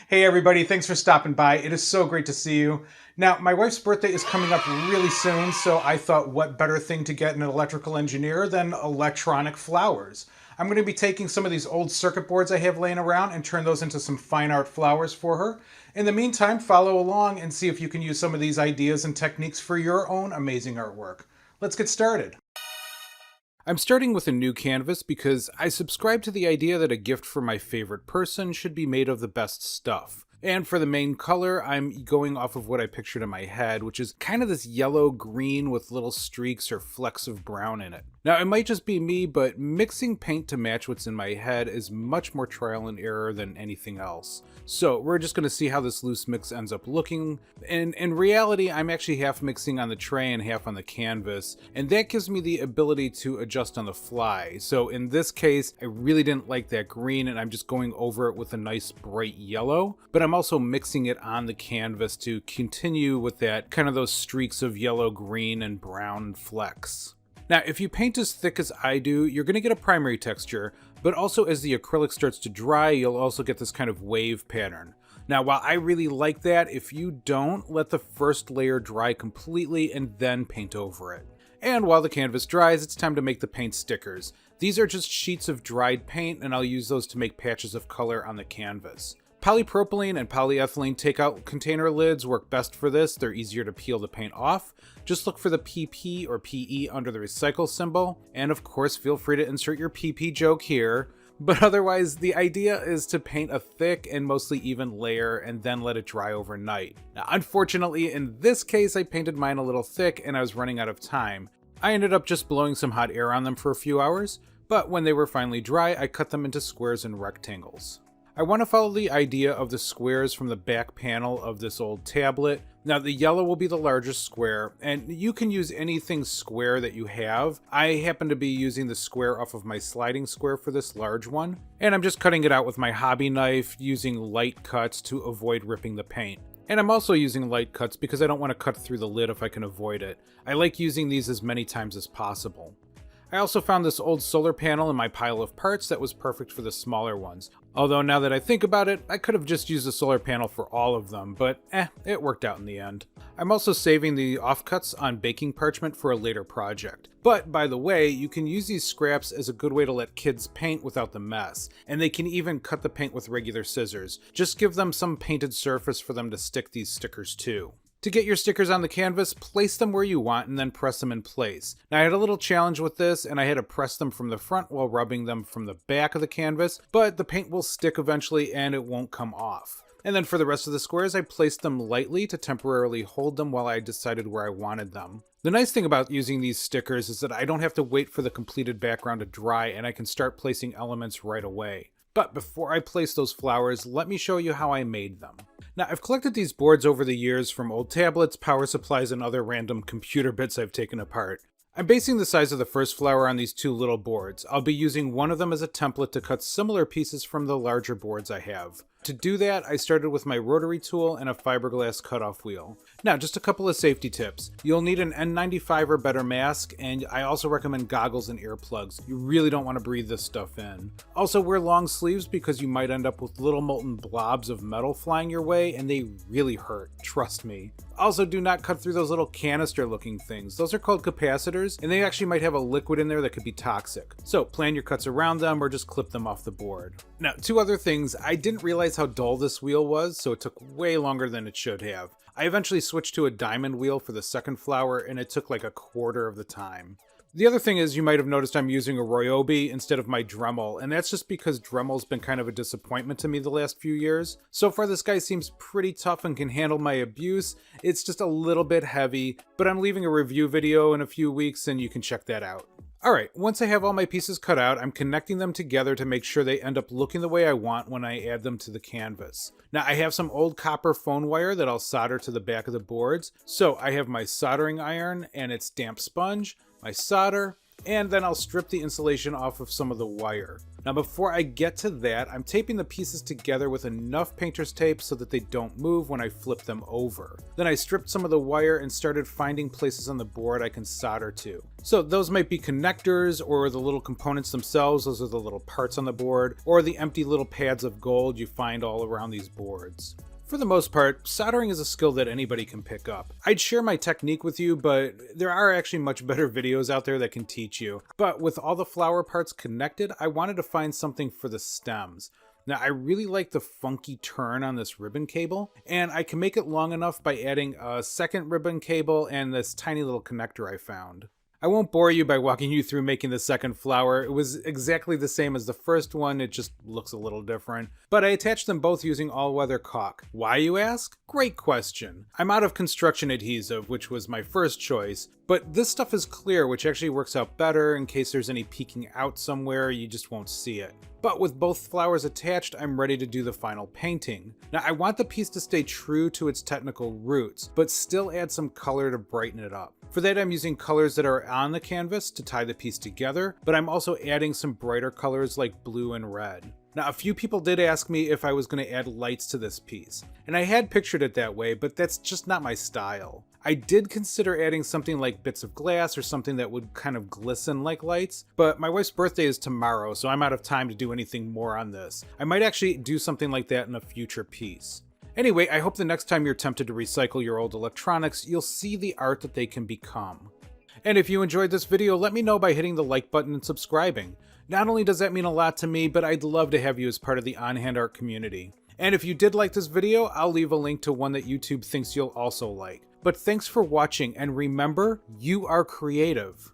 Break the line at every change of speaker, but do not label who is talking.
Hey everybody, thanks for stopping by. It is so great to see you. Now, my wife's birthday is coming up really soon, so I thought what better thing to get an electrical engineer than electronic flowers. I'm going to be taking some of these old circuit boards I have laying around and turn those into some fine art flowers for her. In the meantime, follow along and see if you can use some of these ideas and techniques for your own amazing artwork. Let's get started. I'm starting with a new canvas because I subscribe to the idea that a gift for my favorite person should be made of the best stuff. And for the main color, I'm going off of what I pictured in my head, which is kind of this yellow-green with little streaks or flecks of brown in it. Now, it might just be me, but mixing paint to match what's in my head is much more trial and error than anything else. So we're just going to see how this loose mix ends up looking. And in reality, I'm actually half mixing on the tray and half on the canvas, and that gives me the ability to adjust on the fly. So in this case, I really didn't like that green, and I'm just going over it with a nice bright yellow, but I'm also mixing it on the canvas to continue with that kind of those streaks of yellow, green, and brown flecks. Now, if you paint as thick as I do, you're going to get a primary texture, but also as the acrylic starts to dry, you'll also get this kind of wave pattern. Now, while I really like that, if you don't, let the first layer dry completely and then paint over it. And while the canvas dries, it's time to make the paint stickers. These are just sheets of dried paint, and I'll use those to make patches of color on the canvas. Polypropylene and polyethylene takeout container lids work best for this. They're easier to peel the paint off. Just look for the PP or PE under the recycle symbol. And of course, feel free to insert your PP joke here. But otherwise, the idea is to paint a thick and mostly even layer and then let it dry overnight. Now, unfortunately, in this case, I painted mine a little thick and I was running out of time. I ended up just blowing some hot air on them for a few hours, but when they were finally dry, I cut them into squares and rectangles. I want to follow the idea of the squares from the back panel of this old tablet. Now, the yellow will be the largest square, and you can use anything square that you have. I happen to be using the square off of my sliding square for this large one, and I'm just cutting it out with my hobby knife using light cuts to avoid ripping the paint. And I'm also using light cuts because I don't want to cut through the lid if I can avoid it. I like using these as many times as possible. I also found this old solar panel in my pile of parts that was perfect for the smaller ones. Although now that I think about it, I could have just used a solar panel for all of them, but it worked out in the end. I'm also saving the offcuts on baking parchment for a later project. But by the way, you can use these scraps as a good way to let kids paint without the mess, and they can even cut the paint with regular scissors. Just give them some painted surface for them to stick these stickers to. To get your stickers on the canvas, place them where you want and then press them in place. Now, I had a little challenge with this, and I had to press them from the front while rubbing them from the back of the canvas, but the paint will stick eventually and it won't come off. And then for the rest of the squares, I placed them lightly to temporarily hold them while I decided where I wanted them. The nice thing about using these stickers is that I don't have to wait for the completed background to dry, and I can start placing elements right away. But before I place those flowers, let me show you how I made them. Now, I've collected these boards over the years from old tablets, power supplies, and other random computer bits I've taken apart. I'm basing the size of the first flower on these two little boards. I'll be using one of them as a template to cut similar pieces from the larger boards I have. To do that, I started with my rotary tool and a fiberglass cutoff wheel. Now, just a couple of safety tips. You'll need an N95 or better mask, and I also recommend goggles and earplugs. You really don't want to breathe this stuff in. Also, wear long sleeves because you might end up with little molten blobs of metal flying your way, and they really hurt, trust me. Also, do not cut through those little canister looking things. Those are called capacitors, and they actually might have a liquid in there that could be toxic. So plan your cuts around them or just clip them off the board. Now, two other things. I didn't realize how dull this wheel was, so it took way longer than it should have. I eventually switched to a diamond wheel for the second flower, and it took like a quarter of the time. The other thing is, you might have noticed I'm using a Ryobi instead of my Dremel, and that's just because Dremel's been kind of a disappointment to me the last few years. So far, this guy seems pretty tough and can handle my abuse. It's just a little bit heavy, but I'm leaving a review video in a few weeks and you can check that out. Alright, once I have all my pieces cut out, I'm connecting them together to make sure they end up looking the way I want when I add them to the canvas. Now, I have some old copper phone wire that I'll solder to the back of the boards. So I have my soldering iron and its damp sponge, my solder, and then I'll strip the insulation off of some of the wire. Now before I get to that, I'm taping the pieces together with enough painter's tape so that they don't move when I flip them over. Then I stripped some of the wire and started finding places on the board I can solder to. So those might be connectors, or the little components themselves, those are the little parts on the board, or the empty little pads of gold you find all around these boards. For the most part, soldering is a skill that anybody can pick up. I'd share my technique with you, but there are actually much better videos out there that can teach you. But with all the flower parts connected, I wanted to find something for the stems. Now, I really like the funky turn on this ribbon cable, and I can make it long enough by adding a second ribbon cable and this tiny little connector I found. I won't bore you by walking you through making the second flower. It was exactly the same as the first one, it just looks a little different. But I attached them both using all-weather caulk. Why, you ask? Great question. I'm out of construction adhesive, which was my first choice, but this stuff is clear, which actually works out better in case there's any peeking out somewhere, you just won't see it. But with both flowers attached, I'm ready to do the final painting. Now, I want the piece to stay true to its technical roots, but still add some color to brighten it up. For that, I'm using colors that are on the canvas to tie the piece together, but I'm also adding some brighter colors like blue and red. Now, a few people did ask me if I was going to add lights to this piece, and I had pictured it that way, but that's just not my style. I did consider adding something like bits of glass or something that would kind of glisten like lights, but my wife's birthday is tomorrow, so I'm out of time to do anything more on this. I might actually do something like that in a future piece. Anyway, I hope the next time you're tempted to recycle your old electronics, you'll see the art that they can become. And if you enjoyed this video, let me know by hitting the like button and subscribing. Not only does that mean a lot to me, but I'd love to have you as part of the on-hand art community. And if you did like this video, I'll leave a link to one that YouTube thinks you'll also like. But thanks for watching, and remember, you are creative.